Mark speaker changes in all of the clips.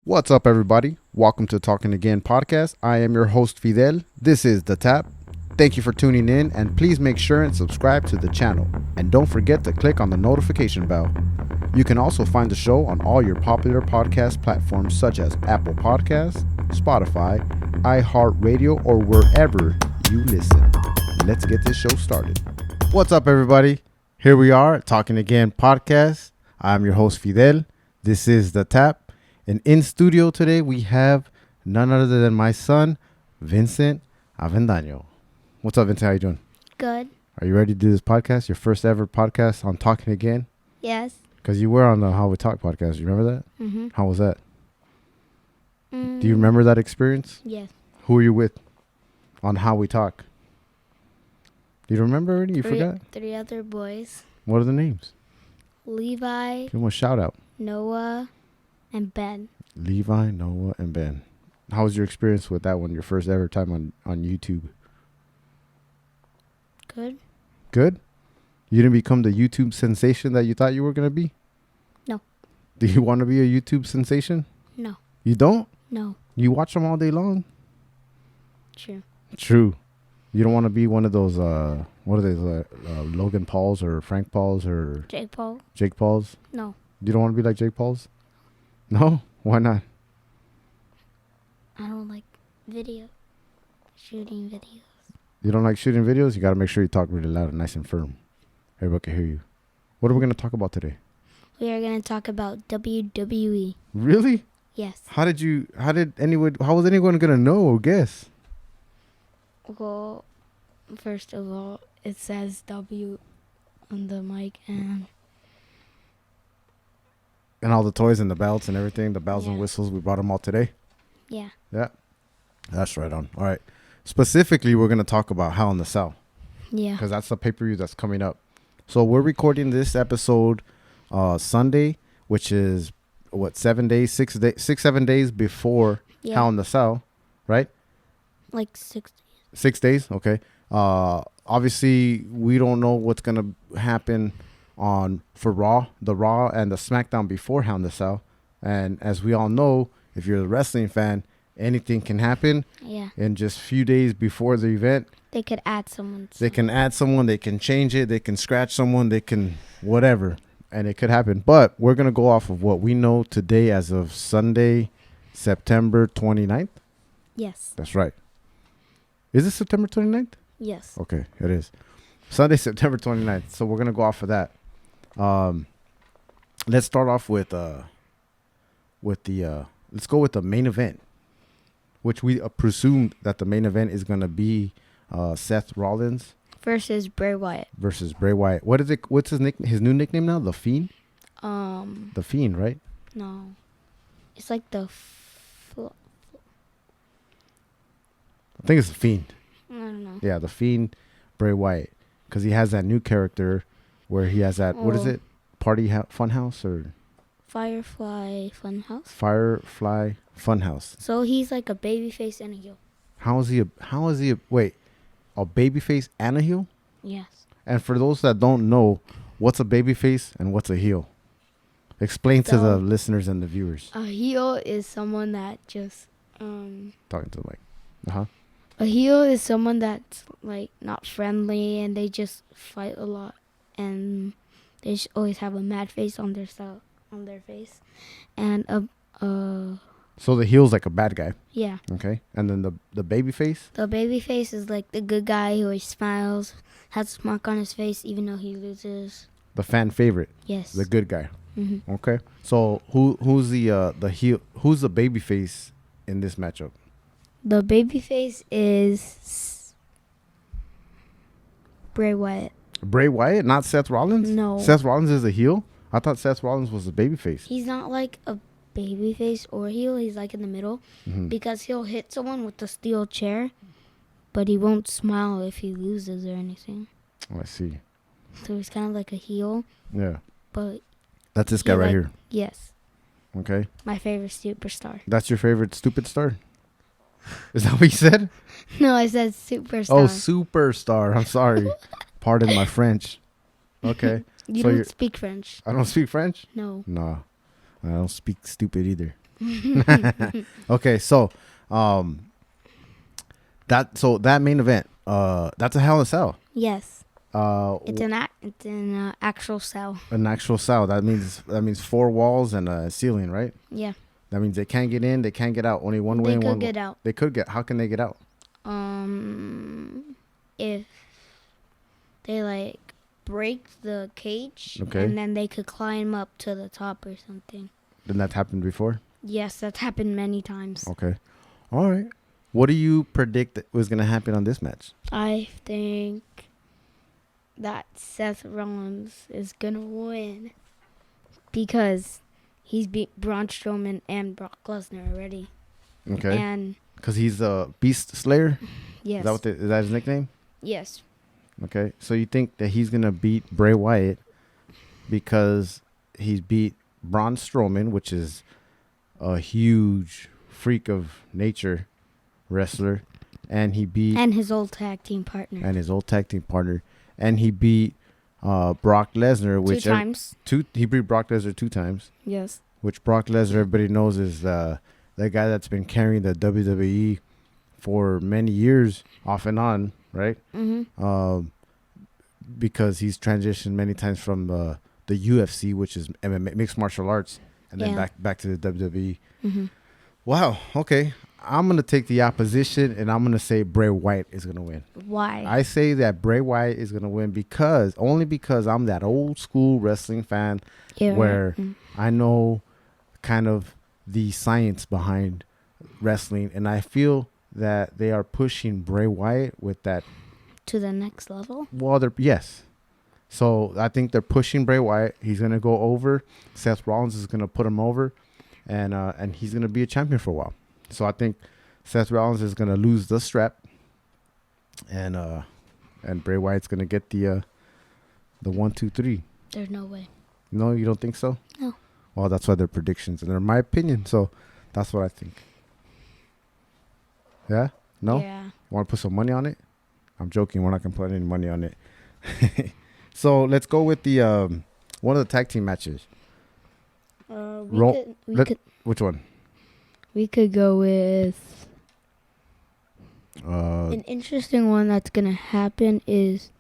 Speaker 1: What's up, everybody? Welcome to Talking Again podcast. I am your host, Fidel. This is The Tap. Thank you for tuning in, and please make sure and subscribe to the channel. And don't forget to click on the notification bell. You can also find the show on all your popular podcast platforms such as Apple Podcasts, Spotify, iHeartRadio, or wherever you listen. Let's get this show started. What's up, everybody? Here we are, Talking Again podcast. I'm your host, Fidel. This is The Tap. And in studio today, we have none other than my son, Vincent Avendaño. What's up, Vincent? How you doing?
Speaker 2: Good.
Speaker 1: Are you ready to do this podcast? Your first ever podcast on Talking Again?
Speaker 2: Yes.
Speaker 1: Because you were on the How We Talk podcast. You remember that?
Speaker 2: Mm-hmm.
Speaker 1: How was that? Do you remember that experience?
Speaker 2: Yes.
Speaker 1: Who were you with on How We Talk? Do you remember already? You forgot?
Speaker 2: 3 other boys.
Speaker 1: What are the names?
Speaker 2: Levi,
Speaker 1: Give them a shout out.
Speaker 2: Noah, and Ben.
Speaker 1: Levi, Noah, and Ben. How was your experience with that one? Your first ever time on YouTube?
Speaker 2: Good.
Speaker 1: Good? You didn't become the YouTube sensation that you thought you were going to be?
Speaker 2: No.
Speaker 1: Do you want to be a YouTube sensation?
Speaker 2: No.
Speaker 1: You don't?
Speaker 2: No.
Speaker 1: You watch them all day long?
Speaker 2: True.
Speaker 1: True. You don't want to be one of those, what are they, Logan Pauls or Frank Pauls or
Speaker 2: Jake Paul?
Speaker 1: Jake Pauls?
Speaker 2: No.
Speaker 1: You don't want to be like Jake Pauls? No? Why not?
Speaker 2: I don't like shooting videos.
Speaker 1: You don't like shooting videos? You got to make sure you talk really loud and nice and firm. Everybody can hear you. What are we going to talk about today?
Speaker 2: We are going to talk about WWE.
Speaker 1: Really?
Speaker 2: Yes.
Speaker 1: How was anyone going to know or guess?
Speaker 2: Well, first of all, it says W on the mic and
Speaker 1: all the toys and the belts and everything, the bells and whistles, we brought them all today?
Speaker 2: yeah.
Speaker 1: Yeah. That's right on. All right. Specifically, we're going to talk about Hell in the Cell.
Speaker 2: Yeah.
Speaker 1: Because that's the pay-per-view that's coming up. So we're recording this episode Sunday, which is, 7 days, 7 days before Hell in the Cell, right?
Speaker 2: Like 6 days.
Speaker 1: 6 days? Okay. Obviously, we don't know what's going to happen for Raw, the Raw and the SmackDown before Hell in the Cell. And as we all know, if you're a wrestling fan, anything can happen.
Speaker 2: Yeah.
Speaker 1: In just a few days before the event.
Speaker 2: They could add someone.
Speaker 1: They can add someone. They can change it. They can scratch someone. They can whatever. And it could happen. But we're going to go off of what we know today as of Sunday, September 29th.
Speaker 2: Yes.
Speaker 1: That's right. Is it September 29th?
Speaker 2: Yes.
Speaker 1: Okay, it is. Sunday, September 29th. So we're going to go off of that. Let's start off with let's go with the main event, which we presume that the main event is going to be Seth Rollins
Speaker 2: versus Bray Wyatt.
Speaker 1: What is it? What's his nickname? His new nickname now? The Fiend? The Fiend, right?
Speaker 2: No. It's like the
Speaker 1: I think it's the Fiend.
Speaker 2: I don't know.
Speaker 1: Yeah, the Fiend, Bray Wyatt. Because he has that new character where he has that, what is it? Party Funhouse or?
Speaker 2: Firefly Funhouse.
Speaker 1: Firefly Funhouse.
Speaker 2: So he's like a babyface and a heel.
Speaker 1: How is he a babyface and a heel?
Speaker 2: Yes.
Speaker 1: And for those that don't know, what's a babyface and what's a heel? Explain to the listeners and the viewers.
Speaker 2: A heel is someone that just
Speaker 1: Talking to the mic.
Speaker 2: A heel is someone that's like not friendly and they just fight a lot and they always have a mad face on their face. And
Speaker 1: so the heel's like a bad guy.
Speaker 2: Yeah.
Speaker 1: Okay. And then the babyface?
Speaker 2: The babyface is like the good guy who always smiles, has a smirk on his face even though he loses.
Speaker 1: The fan favorite.
Speaker 2: Yes.
Speaker 1: The good guy.
Speaker 2: Mm-hmm.
Speaker 1: Okay. So who's the heel? Who's the babyface in this matchup?
Speaker 2: The babyface is Bray Wyatt.
Speaker 1: Bray Wyatt, not Seth Rollins?
Speaker 2: No.
Speaker 1: Seth Rollins is a heel? I thought Seth Rollins was a babyface.
Speaker 2: He's not like a babyface or heel. He's like in the middle because he'll hit someone with a steel chair, but he won't smile if he loses or anything.
Speaker 1: Oh, I see.
Speaker 2: So he's kind of like a heel.
Speaker 1: Yeah.
Speaker 2: But
Speaker 1: that's this guy right here.
Speaker 2: Yes.
Speaker 1: Okay.
Speaker 2: My favorite superstar.
Speaker 1: That's your favorite stupid star? Is that what you said?
Speaker 2: No, I said superstar.
Speaker 1: Oh, superstar. I'm sorry. Pardon my French. Okay.
Speaker 2: You
Speaker 1: So
Speaker 2: don't speak French.
Speaker 1: I don't speak French?
Speaker 2: No.
Speaker 1: No. I don't speak stupid either. Okay, so that main event, that's a Hell in a Cell.
Speaker 2: Yes.
Speaker 1: Uh,
Speaker 2: It's an actual cell.
Speaker 1: an actual cell. That means four walls and a ceiling, right?
Speaker 2: Yeah.
Speaker 1: That means they can't get in, they can't get out. Only one way.
Speaker 2: They
Speaker 1: and
Speaker 2: could
Speaker 1: one
Speaker 2: get out.
Speaker 1: They could get. How can they get out?
Speaker 2: If they like break the cage,
Speaker 1: Okay.
Speaker 2: and then they could climb up to the top or something.
Speaker 1: Didn't that happen before?
Speaker 2: Yes, that's happened many times.
Speaker 1: Okay. All right. What do you predict that was going to happen on this match?
Speaker 2: I think that Seth Rollins is gonna win because he's beat Braun Strowman and Brock Lesnar already.
Speaker 1: Okay.
Speaker 2: And
Speaker 1: Because he's a Beast Slayer?
Speaker 2: yes.
Speaker 1: Is that his nickname?
Speaker 2: Yes.
Speaker 1: Okay. So you think that he's going to beat Bray Wyatt because he's beat Braun Strowman, which is a huge freak of nature wrestler, and he beat
Speaker 2: And his old tag team partner.
Speaker 1: and he beat Brock Lesnar, which
Speaker 2: Two times.
Speaker 1: He beat Brock Lesnar 2 times,
Speaker 2: Yes.
Speaker 1: which Brock Lesnar, everybody knows, is the guy that's been carrying the WWE for many years, off and on, right?
Speaker 2: Mm-hmm.
Speaker 1: Because he's transitioned many times from the UFC, which is MMA, mixed martial arts, and then back to the WWE.
Speaker 2: Mm-hmm.
Speaker 1: Wow. Okay. I'm going to take the opposition, and I'm going to say Bray Wyatt is going to win.
Speaker 2: Why?
Speaker 1: I say that Bray Wyatt is going to win only because I'm that old school wrestling fan where I know kind of the science behind wrestling, and I feel that they are pushing Bray Wyatt with that
Speaker 2: to the next level.
Speaker 1: Well, yes. So I think they're pushing Bray Wyatt. He's going to go over. Seth Rollins is going to put him over, and he's going to be a champion for a while. So I think Seth Rollins is going to lose the strap, and Bray Wyatt's going to get the 1, 2, 3.
Speaker 2: There's no way.
Speaker 1: No, you don't think so?
Speaker 2: No.
Speaker 1: Well, that's why they're predictions, and they're my opinion. So that's what I think. Yeah? No?
Speaker 2: Yeah.
Speaker 1: Want to put some money on it? I'm joking. We're not going to put any money on it. So let's go with the one of the tag team matches. Which one?
Speaker 2: We could go with an interesting one that's gonna happen is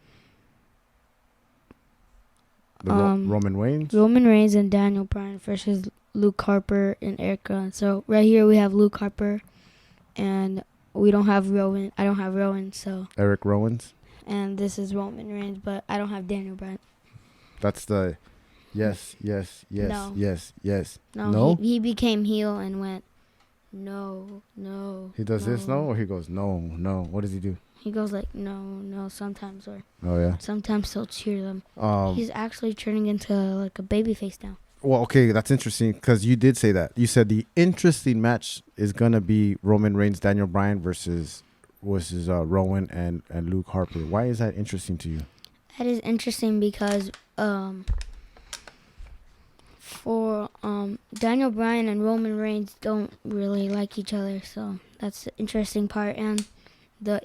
Speaker 1: Roman Reigns.
Speaker 2: Roman Reigns and Daniel Bryan versus Luke Harper and Eric Rowan. So right here we have Luke Harper, and we don't have Rowan. I don't have Rowan. So
Speaker 1: Eric Rowan's.
Speaker 2: And this is Roman Reigns, but I don't have Daniel Bryan.
Speaker 1: That's the yes.
Speaker 2: No. He became heel and went no.
Speaker 1: He does this no, or he goes no. What does he do?
Speaker 2: He goes like no sometimes, or
Speaker 1: oh yeah.
Speaker 2: Sometimes he'll cheer them. He's actually turning into like a babyface now.
Speaker 1: Well, okay, that's interesting because you did say that. You said the interesting match is gonna be Roman Reigns, Daniel Bryan versus Rowan and Luke Harper. Why is that interesting to you?
Speaker 2: That is interesting because for Daniel Bryan and Roman Reigns don't really like each other, so that's the interesting part. And the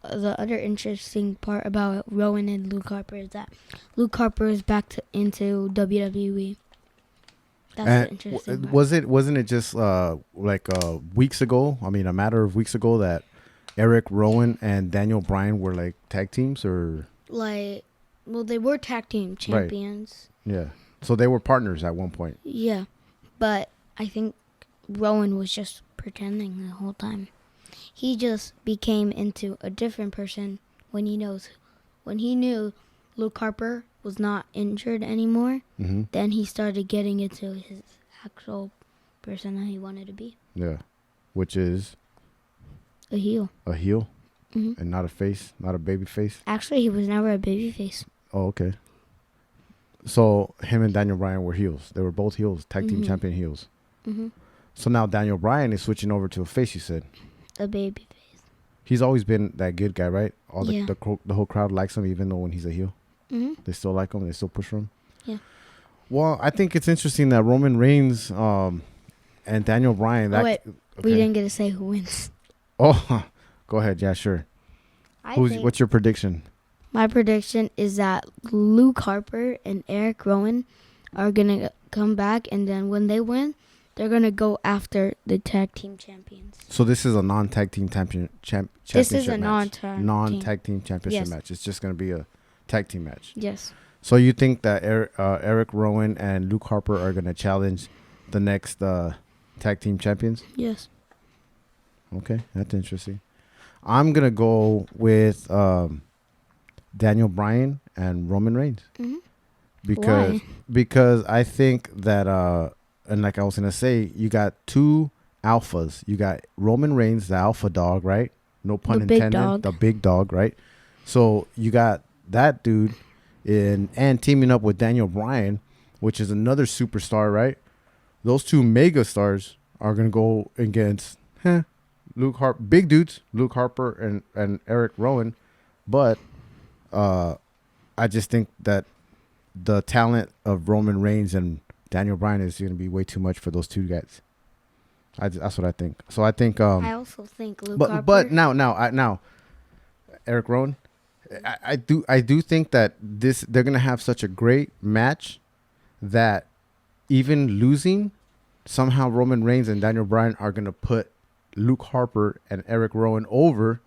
Speaker 2: other interesting part about Rowan and Luke Harper is that Luke Harper is back into WWE. That's the interesting part.
Speaker 1: Wasn't it just weeks ago? I mean, a matter of weeks ago that Eric Rowan and Daniel Bryan were like tag teams, or
Speaker 2: they were tag team champions.
Speaker 1: Right. Yeah. So they were partners at one point. Yeah.
Speaker 2: But I think Rowan was just pretending the whole time. He just became into a different person when he knew Luke Harper was not injured anymore.
Speaker 1: Mm-hmm.
Speaker 2: Then he started getting into his actual person that he wanted to be.
Speaker 1: Yeah. Which is
Speaker 2: a heel.
Speaker 1: A heel?
Speaker 2: Mm-hmm.
Speaker 1: And not a face? Not a baby face?
Speaker 2: Actually, he was never a baby face.
Speaker 1: Oh, okay. So him and Daniel Bryan were heels. They were both heels, tag team champion heels.
Speaker 2: Mm-hmm.
Speaker 1: So now Daniel Bryan is switching over to a face, you said?
Speaker 2: A baby face.
Speaker 1: He's always been that good guy, right? The whole crowd likes him, even though when he's a heel.
Speaker 2: Mm-hmm.
Speaker 1: They still like him. They still push for him.
Speaker 2: Yeah.
Speaker 1: Well, I think it's interesting that Roman Reigns and Daniel Bryan.
Speaker 2: We didn't get to say who wins.
Speaker 1: Oh, go ahead. Yeah, sure. What's your prediction?
Speaker 2: My prediction is that Luke Harper and Eric Rowan are going to come back, and then when they win, they're gonna go after the tag team champions.
Speaker 1: So this is a non-tag team championship
Speaker 2: This is a
Speaker 1: match.
Speaker 2: non-tag
Speaker 1: team championship
Speaker 2: Yes.
Speaker 1: match. It's just going to be a tag team match.
Speaker 2: Yes.
Speaker 1: So you think that Eric Rowan and Luke Harper are going to challenge the next tag team champions?
Speaker 2: Yes.
Speaker 1: Okay, that's interesting. I'm going to go with Daniel Bryan and Roman Reigns.
Speaker 2: Mm-hmm.
Speaker 1: Because I think that and like I was gonna say, you got two alphas. You got Roman Reigns, the alpha dog, right? No pun
Speaker 2: The big
Speaker 1: intended.
Speaker 2: dog.
Speaker 1: The big dog, right? So you got that dude and teaming up with Daniel Bryan, which is another superstar, right? Those two mega stars are gonna go against big dudes, Luke Harper and Eric Rowan. But I just think that the talent of Roman Reigns and Daniel Bryan is going to be way too much for those two guys. That's what I think. So I think.
Speaker 2: I also think Luke Harper.
Speaker 1: But now, Eric Rowan, I do think that they're going to have such a great match that even losing, somehow Roman Reigns and Daniel Bryan are going to put Luke Harper and Eric Rowan over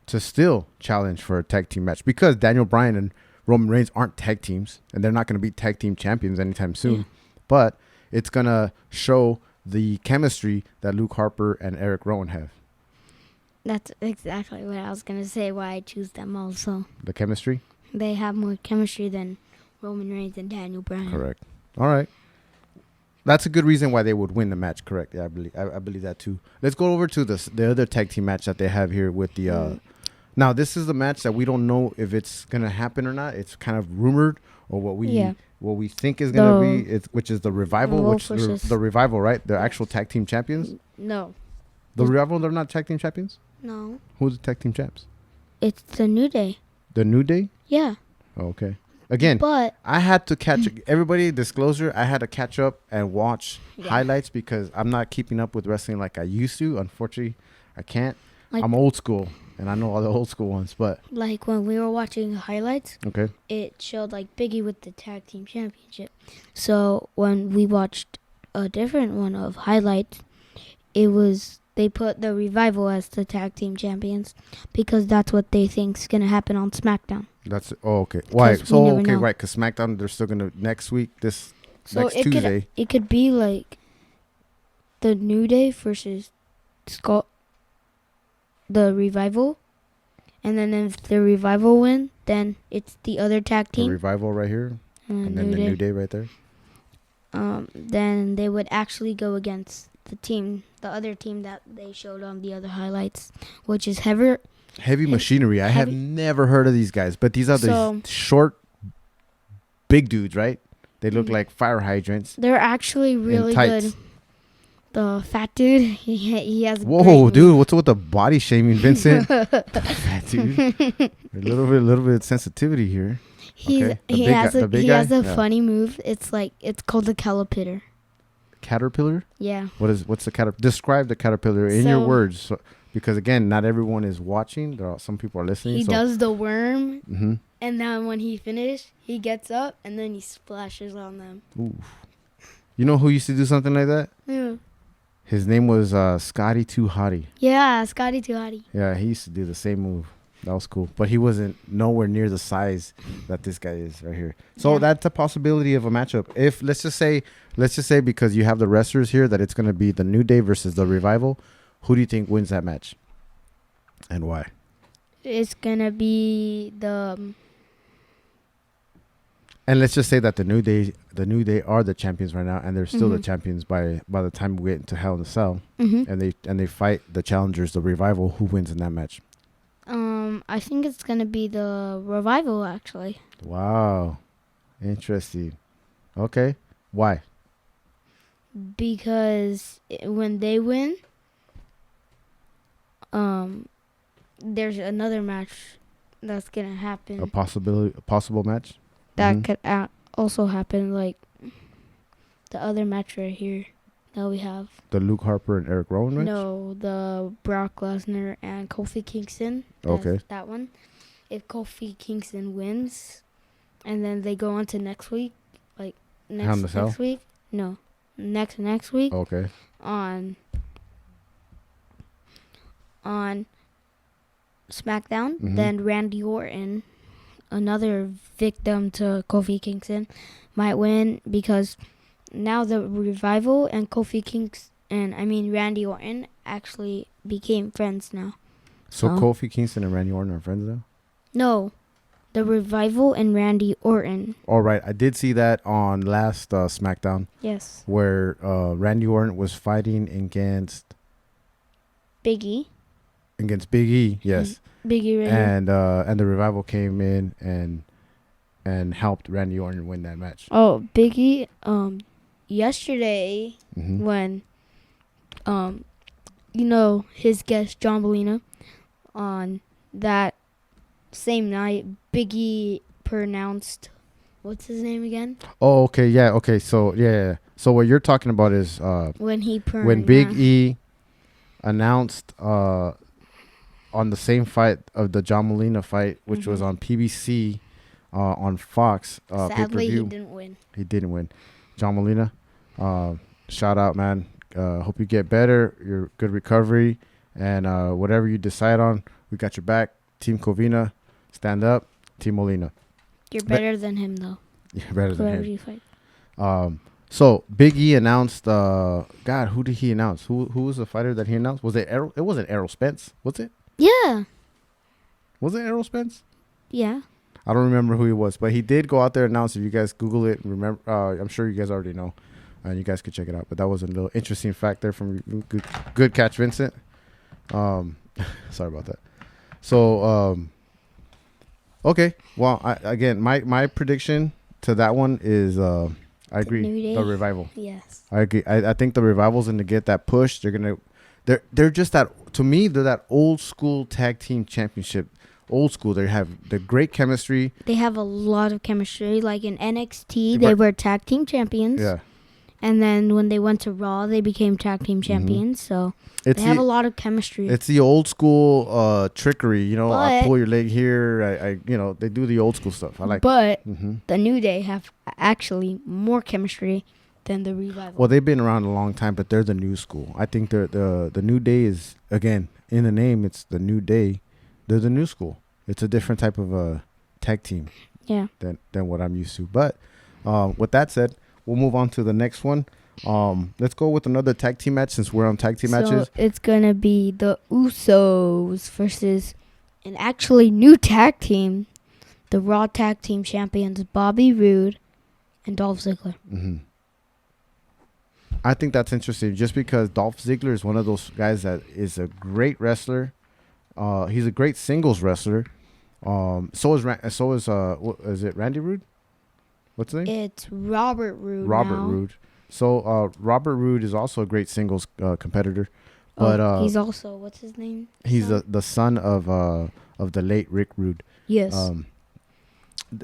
Speaker 1: to still challenge for a tag team match, because Daniel Bryan and Roman Reigns aren't tag teams, and they're not going to be tag team champions anytime soon.
Speaker 2: Yeah.
Speaker 1: But it's going to show the chemistry that Luke Harper and Eric Rowan have.
Speaker 2: That's exactly what I was going to say, why I choose them also.
Speaker 1: The chemistry?
Speaker 2: They have more chemistry than Roman Reigns and Daniel Bryan.
Speaker 1: Correct. All right. That's a good reason why they would win the match. Correct. Yeah, I believe that too. Let's go over to the other tag team match that they have here with the... Now, this is the match that we don't know if it's going to happen or not. It's kind of rumored, or what we think is going to be, which is the Revival, the Revival, right? The actual tag team champions?
Speaker 2: No.
Speaker 1: The Revival, they're not tag team champions?
Speaker 2: No.
Speaker 1: Who's the tag team champs?
Speaker 2: It's the New Day.
Speaker 1: The New Day?
Speaker 2: Yeah.
Speaker 1: Oh, okay. Again,
Speaker 2: but
Speaker 1: I had to catch everybody. Disclosure: I had to catch up and watch highlights because I'm not keeping up with wrestling like I used to. Unfortunately, I can't. I'm old school, and I know all the old school ones. But
Speaker 2: like when we were watching highlights,
Speaker 1: okay,
Speaker 2: it showed like Biggie with the tag team championship. So when we watched a different one of highlights, they put the Revival as the tag team champions because that's what they think's gonna happen on SmackDown.
Speaker 1: Okay. Why? So okay, right? Because SmackDown, they're still gonna next week. Next Tuesday.
Speaker 2: It could be like the New Day versus the Revival, and then if the Revival win, then it's the other tag team.
Speaker 1: The Revival right here, and then the New Day right there.
Speaker 2: Then they would actually go against the other team that they showed on the other highlights, which is Heavy
Speaker 1: Machinery. I have never heard of these guys, but these are the short, big dudes, right? They look like fire hydrants.
Speaker 2: They're actually really good. The fat dude, he has.
Speaker 1: Whoa, dude! What's with the body shaming, Vincent? Fat dude. A little bit of sensitivity here.
Speaker 2: He has a funny move. It's called the caterpillar.
Speaker 1: Caterpillar?
Speaker 2: Yeah.
Speaker 1: What's the caterpillar? Describe the caterpillar in your words. So, because again, not everyone is watching. Some people are listening.
Speaker 2: He does the worm, and then when he finishes, he gets up and then he splashes on them.
Speaker 1: Ooh. You know who used to do something like that?
Speaker 2: Yeah.
Speaker 1: His name was Scotty Too Hottie.
Speaker 2: Yeah, Scotty Too Hottie.
Speaker 1: Yeah, he used to do the same move. That was cool. But he wasn't nowhere near the size that this guy is right here. So that's a possibility of a matchup. If let's just say because you have the wrestlers here that it's going to be the New Day versus the Revival, who do you think wins that match? And why?
Speaker 2: It's going to be the
Speaker 1: And let's just say that the New Day are the champions right now, and they're still the champions by the time we get into Hell in a Cell, and they fight the challengers, the Revival. Who wins in that match?
Speaker 2: I think it's gonna be the Revival, actually.
Speaker 1: Wow, interesting. Okay, why?
Speaker 2: Because when they win, there's another match that's gonna happen.
Speaker 1: A possible match
Speaker 2: that could also happen, like the other match right here that we have.
Speaker 1: The Luke Harper and Eric Rowan match?
Speaker 2: No, the Brock Lesnar and Kofi Kingston.
Speaker 1: Okay.
Speaker 2: That one. If Kofi Kingston wins, and then they go on to next week, like next week. No, next week
Speaker 1: Okay.
Speaker 2: on on SmackDown.
Speaker 1: Mhm.
Speaker 2: Then Randy Orton, another victim to Kofi Kingston, might win because now the Revival and Randy Orton actually became friends now.
Speaker 1: So Kofi Kingston and Randy Orton are friends now?
Speaker 2: No, the Revival and Randy Orton.
Speaker 1: All right. I did see that on last SmackDown
Speaker 2: Yes.
Speaker 1: where Randy Orton was fighting against
Speaker 2: Big E.
Speaker 1: Big E. Yes.
Speaker 2: Big E right here.
Speaker 1: And the Revival came in and helped Randy Orton win that match.
Speaker 2: Oh, Big E. Yesterday
Speaker 1: Mm-hmm.
Speaker 2: when his guest John Molina, on that same night, Big E pronounced, what's his name again?
Speaker 1: Oh, okay. Yeah. Okay. So, yeah. So what you're talking about is when Big E announced on the same fight of the John Molina fight, which was on PBC on Fox
Speaker 2: sadly,
Speaker 1: pay-per-view.
Speaker 2: he didn't win.
Speaker 1: He didn't win. John Molina, shout out, man. Hope you get better. Your good recovery. And whatever you decide on, we got your back. Team Covina, stand up. Team Molina.
Speaker 2: You're better than him, though.
Speaker 1: You're better than
Speaker 2: Whoever
Speaker 1: him.
Speaker 2: you fight.
Speaker 1: So Big E announced. God, who did he announce? Who was the fighter that he announced? Was it Errol? It wasn't Errol Spence, was it?
Speaker 2: Yeah.
Speaker 1: Was it Errol Spence?
Speaker 2: Yeah.
Speaker 1: I don't remember who he was, but he did go out there and announce. If you guys Google it, remember, I'm sure you guys already know, and you guys could check it out. But that was a little interesting fact there from good catch, Vincent. Sorry about that. So, okay. Well, my prediction to that one is I agree. The Revival.
Speaker 2: Yes.
Speaker 1: I agree. I think the Revival's going to get that push. They're just that, to me, they're that old school tag team championship. Old school. They have the great chemistry.
Speaker 2: They have a lot of chemistry. Like in NXT, they were tag team champions.
Speaker 1: Yeah.
Speaker 2: And then when they went to Raw, they became tag team champions. So they have a lot of chemistry.
Speaker 1: It's the old school trickery. I
Speaker 2: But-
Speaker 1: pull your leg here. They do the old school stuff. I like.
Speaker 2: But the New Day have actually more chemistry than the Revival.
Speaker 1: Well, they've been around a long time, but they're the new school. I think the New Day is, again, in the name, it's the New Day. They're the new school. It's a different type of tag team.
Speaker 2: Yeah.
Speaker 1: Than what I'm used to. But with that said, we'll move on to the next one. Let's go with another tag team match since we're on tag team matches.
Speaker 2: So it's gonna be the Usos versus an actually new tag team, the Raw Tag Team Champions Bobby Roode and Dolph Ziggler.
Speaker 1: Mm-hmm. I think that's interesting just because Dolph Ziggler is one of those guys that is a great wrestler. He's a great singles wrestler. So is it Randy Roode? What's his name?
Speaker 2: It's Robert Roode.
Speaker 1: Roode. So Robert Roode is also a great singles competitor. But
Speaker 2: he's also, what's his name?
Speaker 1: He's the son of the late Rick Rude.
Speaker 2: Yes.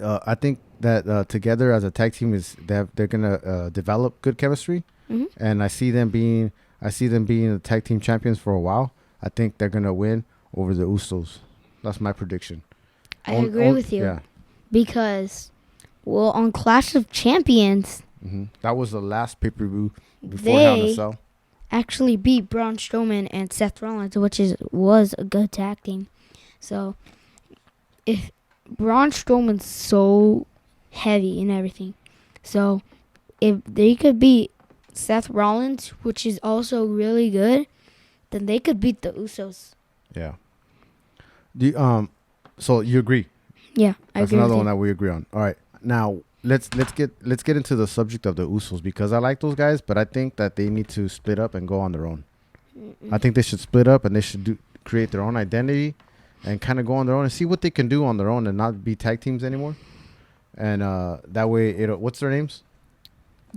Speaker 1: I think that together as a tag team they're gonna develop good chemistry, and I see them being the tag team champions for a while. I think they're gonna win over the Usos. That's my prediction.
Speaker 2: I agree with you.
Speaker 1: Yeah.
Speaker 2: Because, on Clash of Champions,
Speaker 1: that was the last pay-per-view before Hell in a Cell.
Speaker 2: Actually beat Braun Strowman and Seth Rollins, which was a good tag team. So, if Braun Strowman's so heavy and everything, so if they could beat Seth Rollins, which is also really good, then they could beat the Usos.
Speaker 1: Yeah. So you agree?
Speaker 2: Yeah, I agree.
Speaker 1: That's another one that we agree on. All right, now let's get into the subject of the Usos because I like those guys, but I think that they need to split up and go on their own. I think they should split up and they should create their own identity and kind of go on their own and see what they can do on their own and not be tag teams anymore. And that way, what's their names?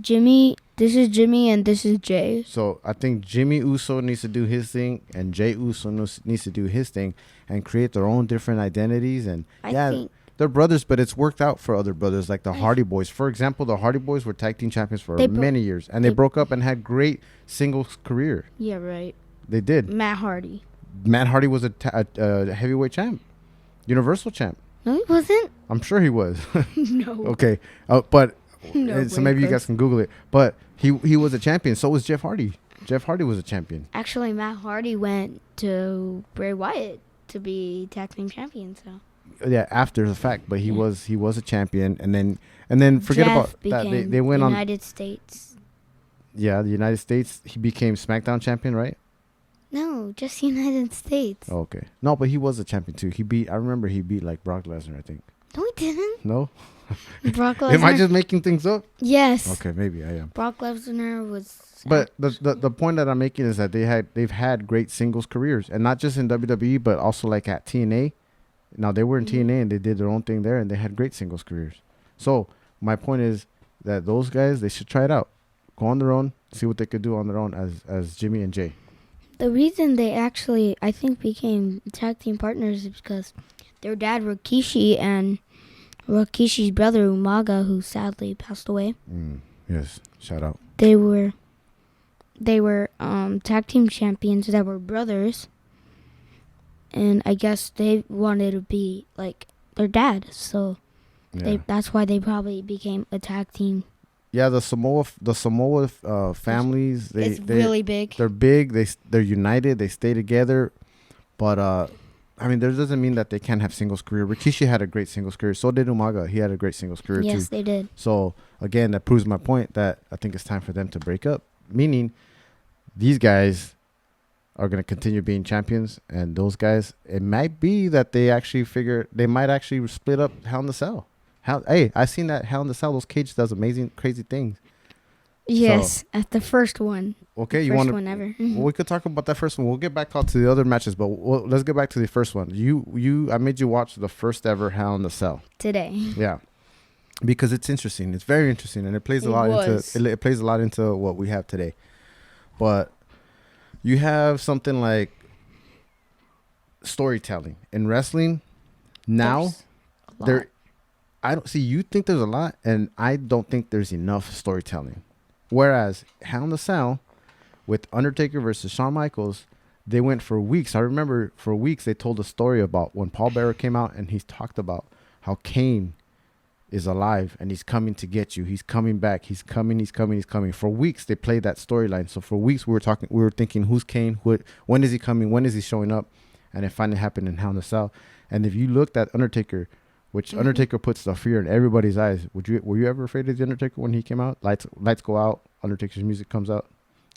Speaker 2: Jimmy. This is Jimmy and this is Jay.
Speaker 1: So I think Jimmy Uso needs to do his thing and Jay Uso needs to do his thing and create their own different identities. And
Speaker 2: I think
Speaker 1: they're brothers, but it's worked out for other brothers like the Hardy Boys. For example, the Hardy Boys were tag team champions for many years, and they broke up and had great singles career.
Speaker 2: Yeah, right.
Speaker 1: They did.
Speaker 2: Matt Hardy
Speaker 1: was a heavyweight champ, Universal champ.
Speaker 2: No, he wasn't.
Speaker 1: I'm sure he was.
Speaker 2: No.
Speaker 1: Okay, but
Speaker 2: No
Speaker 1: And so
Speaker 2: brain
Speaker 1: maybe you guys
Speaker 2: first.
Speaker 1: can Google it. But he was a champion. So was Jeff Hardy. Jeff Hardy was a champion.
Speaker 2: Actually, Matt Hardy went to Bray Wyatt to be tag team champion. So
Speaker 1: Yeah, after the fact, but he
Speaker 2: Yeah.
Speaker 1: was a champion, and then forget
Speaker 2: Jeff
Speaker 1: about that.
Speaker 2: became
Speaker 1: They went on.
Speaker 2: United States.
Speaker 1: Yeah, the United States. He became SmackDown champion, right?
Speaker 2: No, just United States.
Speaker 1: Oh, okay. No, but he was a champion too. He beat. I remember he beat like Brock Lesnar. I think.
Speaker 2: No, he didn't.
Speaker 1: No.
Speaker 2: Brock Lesnar.
Speaker 1: Am I just making things up?
Speaker 2: Yes.
Speaker 1: Okay, maybe I am.
Speaker 2: Brock Lesnar was.
Speaker 1: But the point that I'm making is that they've had great singles careers, and not just in WWE, but also like at TNA. Now they were in
Speaker 2: Mhm.
Speaker 1: TNA and they did their own thing there, and they had great singles careers. So my point is that those guys, they should try it out, go on their own, see what they could do on their own as Jimmy and Jay.
Speaker 2: The reason they actually, I think, became tag team partners is because their dad Rikishi and Rikishi's brother Umaga, who sadly passed away,
Speaker 1: Yes, shout out.
Speaker 2: they were tag team champions that were brothers, and I guess they wanted to be like their dad, so
Speaker 1: Yeah,
Speaker 2: that's why they probably became a tag team.
Speaker 1: yeah. The Samoa families,
Speaker 2: It's
Speaker 1: they
Speaker 2: really big.
Speaker 1: they're big. They're united. They stay together. But I mean, that doesn't mean that they can't have singles career. Rikishi had a great singles career. So did Umaga. He had a great singles career
Speaker 2: Yes,
Speaker 1: too.
Speaker 2: they did.
Speaker 1: So again, that proves my point that I think it's time for them to break up. Meaning, these guys are going to continue being champions, and those guys, it might be that they might actually split up Hell in the Cell. Hey, I seen that Hell in the Cell. Those Cage does amazing, crazy things.
Speaker 2: Yes, at the first one.
Speaker 1: Okay,
Speaker 2: The
Speaker 1: you
Speaker 2: first
Speaker 1: want to?
Speaker 2: one ever.
Speaker 1: Well, we could talk about that first one. We'll get back to the other matches, but let's get back to the first one. I made you watch the first ever Hell in the Cell.
Speaker 2: Today.
Speaker 1: Yeah, because it's interesting. It's very interesting, and it plays a lot into what we have today. But you have something like storytelling in wrestling. Now
Speaker 2: There's a lot.
Speaker 1: there, I don't see. You think there's a lot, and I don't think there's enough storytelling. Whereas Hell in the Cell with Undertaker versus Shawn Michaels, they went for weeks. I remember for weeks they told a story about when Paul Bearer came out, and he talked about how Kane is alive and he's coming to get you. He's coming back. He's coming. For weeks they played that storyline. So for weeks we were thinking, who's Kane? When is he coming? When is he showing up? And it finally happened in Hell in the Cell. And if you looked at Undertaker, which Undertaker puts the fear in everybody's eyes, were you ever afraid of the Undertaker when he came out? Lights go out. Undertaker's music comes out.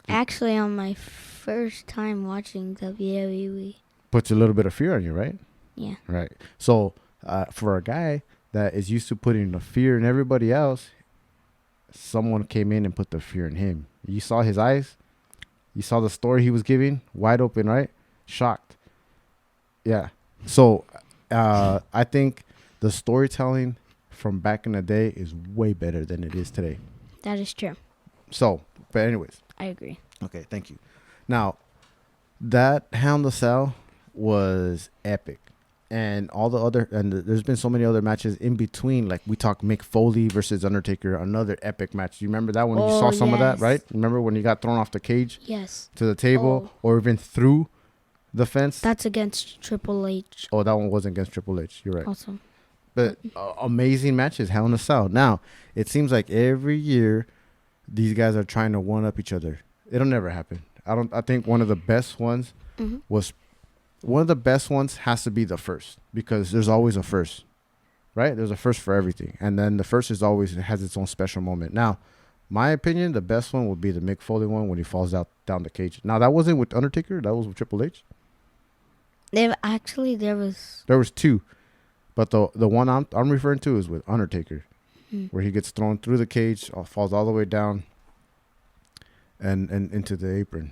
Speaker 2: Actually, on my first time watching WWE.
Speaker 1: Puts a little bit of fear on you, right?
Speaker 2: Yeah.
Speaker 1: Right. So for a guy that is used to putting the fear in everybody else, someone came in and put the fear in him. You saw his eyes. You saw the story he was giving, wide open, right? Shocked. Yeah. So I think the storytelling from back in the day is way better than it is today.
Speaker 2: That is true.
Speaker 1: So, but anyways.
Speaker 2: I agree.
Speaker 1: Okay, thank you. Now, that Hell in the Cell was epic. And there's been so many other matches in between. Like we talked Mick Foley versus Undertaker, another epic match. You remember that one? You saw some of that,
Speaker 2: yes.
Speaker 1: right? Remember when he got thrown off the cage
Speaker 2: Yes.
Speaker 1: to the table or even through the fence?
Speaker 2: That's against Triple H
Speaker 1: Oh, that one wasn't against Triple H. You're right.
Speaker 2: also.
Speaker 1: But amazing matches, Hell in a Cell. Now, it seems like every year these guys are trying to one up each other. It'll never happen. I think one of the best ones has to be the first, because there's always a first, right? There's a first for everything. And then the first has its own special moment. Now, my opinion, the best one would be the Mick Foley one when he falls down the cage. Now, that wasn't with Undertaker. That was with Triple H.
Speaker 2: There was
Speaker 1: two. But the one I'm referring to is with Undertaker, where he gets thrown through the cage, falls all the way down, and into the apron.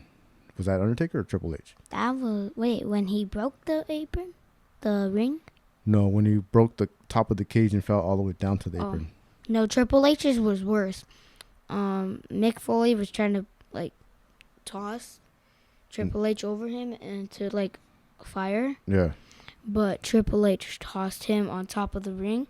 Speaker 1: Was that Undertaker or Triple H?
Speaker 2: when he broke the apron, the ring.
Speaker 1: No, when he broke the top of the cage and fell all the way down to the apron.
Speaker 2: No, Triple H's was worse. Mick Foley was trying to toss Triple H over him into fire.
Speaker 1: Yeah.
Speaker 2: But Triple H tossed him on top of the ring,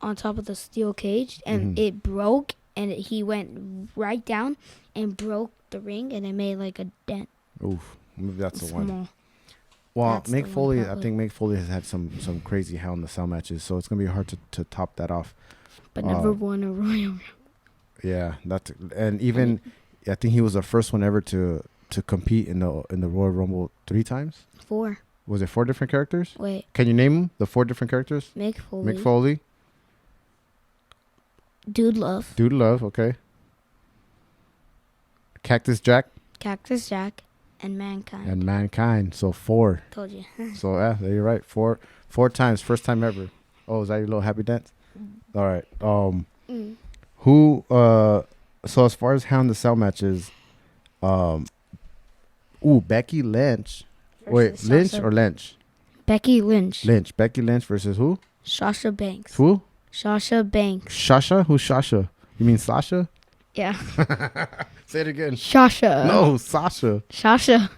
Speaker 2: on top of the steel cage, and it broke, and he went right down and broke the ring, and it made a dent.
Speaker 1: Oof, maybe that's the
Speaker 2: Small.
Speaker 1: one. Well,
Speaker 2: That's
Speaker 1: Mick
Speaker 2: the one
Speaker 1: Foley, I
Speaker 2: probably.
Speaker 1: think Mick Foley has had some crazy Hell in the Cell matches, so it's gonna be hard to top that off.
Speaker 2: but never won a Royal Rumble.
Speaker 1: Yeah, and even I think he was the first one ever to compete in the Royal Rumble 3 times.
Speaker 2: 4.
Speaker 1: Was it 4 different characters?
Speaker 2: Wait.
Speaker 1: Can you name them? The 4 different characters?
Speaker 2: Mick Foley.
Speaker 1: Mick Foley.
Speaker 2: Dude Love.
Speaker 1: Dude Love. Okay. Cactus Jack.
Speaker 2: Cactus Jack. And Mankind.
Speaker 1: So 4.
Speaker 2: Told you.
Speaker 1: So yeah, there you're right. 4 times. First time ever. Oh, is that your little happy dance? All right. Who? So as far as Hell in the Cell matches, Becky Lynch. Wait, Lynch or Lynch?
Speaker 2: Becky Lynch.
Speaker 1: Becky Lynch versus who?
Speaker 2: Sasha Banks.
Speaker 1: Who?
Speaker 2: Sasha Banks.
Speaker 1: Sasha? Who's Sasha? You mean Sasha?
Speaker 2: Yeah.
Speaker 1: Say it again.
Speaker 2: Sasha.
Speaker 1: No, Sasha.
Speaker 2: Sasha.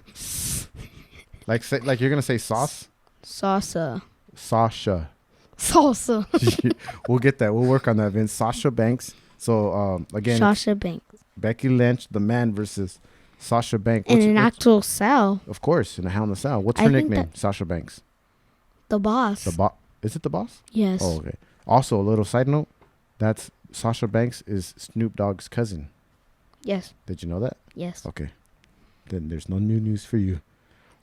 Speaker 1: Like you're gonna say sauce?
Speaker 2: Sasha.
Speaker 1: Sasha.
Speaker 2: Salsa.
Speaker 1: We'll get that. We'll work on that, Vince. Sasha Banks. So again,
Speaker 2: Sasha Banks.
Speaker 1: Becky Lynch, the man, versus Sasha Banks.
Speaker 2: In an actual cell.
Speaker 1: Of course, in a Hell in a Cell. What's her nickname? Sasha Banks.
Speaker 2: The Boss.
Speaker 1: Is it the Boss?
Speaker 2: Yes.
Speaker 1: Oh, okay. Also, a little side note. That's Sasha Banks is Snoop Dogg's cousin.
Speaker 2: Yes.
Speaker 1: Did you know that?
Speaker 2: Yes.
Speaker 1: Okay. Then there's no new news for you.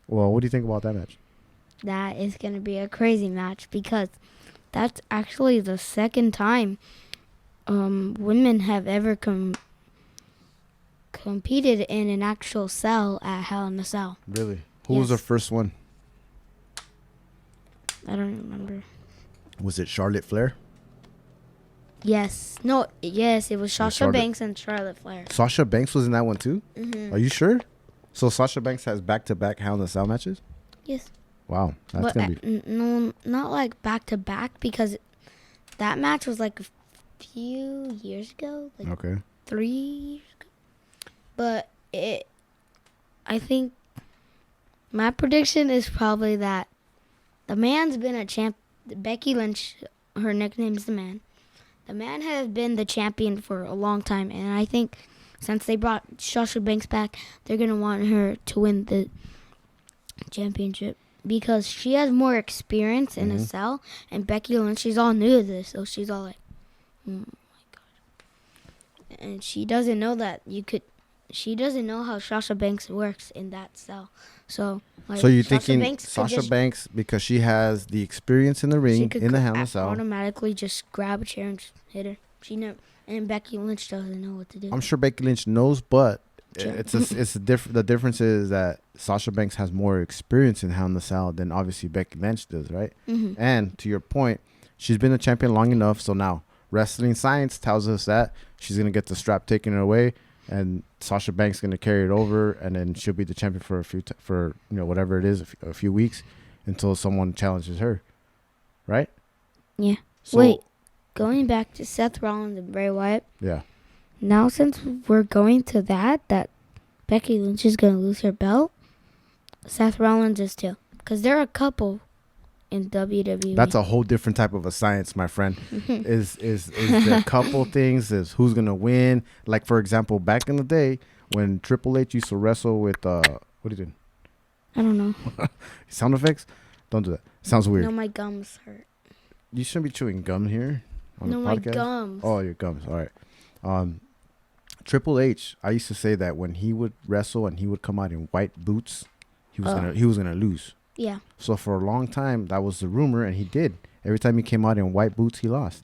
Speaker 1: Well, what do you think about that match?
Speaker 2: That is going to be a crazy match because that's actually the second time women have ever competed in an actual cell at Hell in a Cell.
Speaker 1: Really? Who was the first one?
Speaker 2: I don't remember.
Speaker 1: Was it Charlotte Flair?
Speaker 2: Yes. No, yes, it was Sasha Banks and Charlotte Flair.
Speaker 1: Sasha Banks was in that one too?
Speaker 2: Mm-hmm.
Speaker 1: Are you sure? So Sasha Banks has back-to-back Hell in a Cell matches?
Speaker 2: Yes.
Speaker 1: Wow. That's going to be...
Speaker 2: No, not like back-to-back because that match was like a few years ago. Like
Speaker 1: okay.
Speaker 2: 3 years ago. But I think my prediction is probably that the man's been a champ. Becky Lynch, her nickname is the Man. The Man has been the champion for a long time, and I think since they brought Sasha Banks back, they're going to want her to win the championship because she has more experience in a cell, and Becky Lynch, she's all new to this, so she's all like, oh my God. And she doesn't know that she doesn't know how Sasha Banks works in that cell. So
Speaker 1: you're thinking Sasha Banks, because she has the experience in the ring, in the Hell in a Cell,
Speaker 2: automatically just grab a chair and just hit her. And Becky Lynch doesn't know what to do.
Speaker 1: I'm sure Becky Lynch knows, but the difference is that Sasha Banks has more experience in Hell in a Cell than obviously Becky Lynch does, right?
Speaker 2: Mm-hmm.
Speaker 1: And to your point, she's been a champion long enough, so now wrestling science tells us that she's gonna get the strap taken away, and Sasha Banks is gonna carry it over, and then she'll be the champion for whatever it is, a few weeks, until someone challenges her, right?
Speaker 2: Yeah. So, wait, going back to Seth Rollins and Bray Wyatt.
Speaker 1: Yeah.
Speaker 2: Now since we're going to that Becky Lynch is gonna lose her belt, Seth Rollins is too, because they're a couple in WWE.
Speaker 1: That's a whole different type of a science, my friend. is the couple things, is who's gonna win. Like, for example, back in the day when Triple H used to wrestle with what are you doing?
Speaker 2: I don't know.
Speaker 1: Sound effects? Don't do that. Sounds weird.
Speaker 2: No, my gums hurt.
Speaker 1: You shouldn't be chewing gum here on the podcast.
Speaker 2: My gums.
Speaker 1: Oh, your gums. All right. Triple H, I used to say that when he would wrestle and he would come out in white boots, he was gonna lose.
Speaker 2: Yeah.
Speaker 1: So for a long time, that was the rumor, and he did. Every time he came out in white boots, he lost.